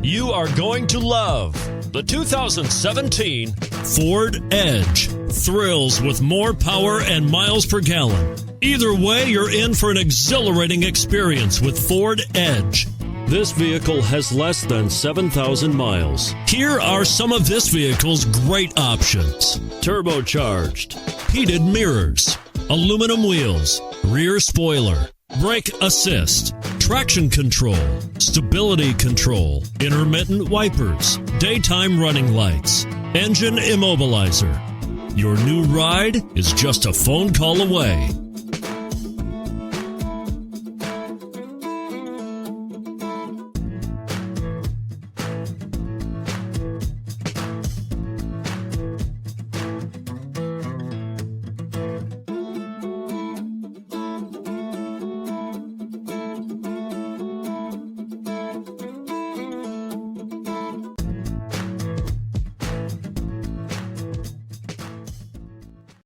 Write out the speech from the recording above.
You are going to love the 2017 Ford Edge. Thrills with more power and miles per gallon. Either way, you're in for an exhilarating experience with Ford Edge. This vehicle has less than 7,000 miles. Here are some of this vehicle's great options: turbocharged, heated mirrors, aluminum wheels, rear spoiler, brake assist, traction control, stability control, intermittent wipers, daytime running lights, engine immobilizer. Your new ride is just a phone call away.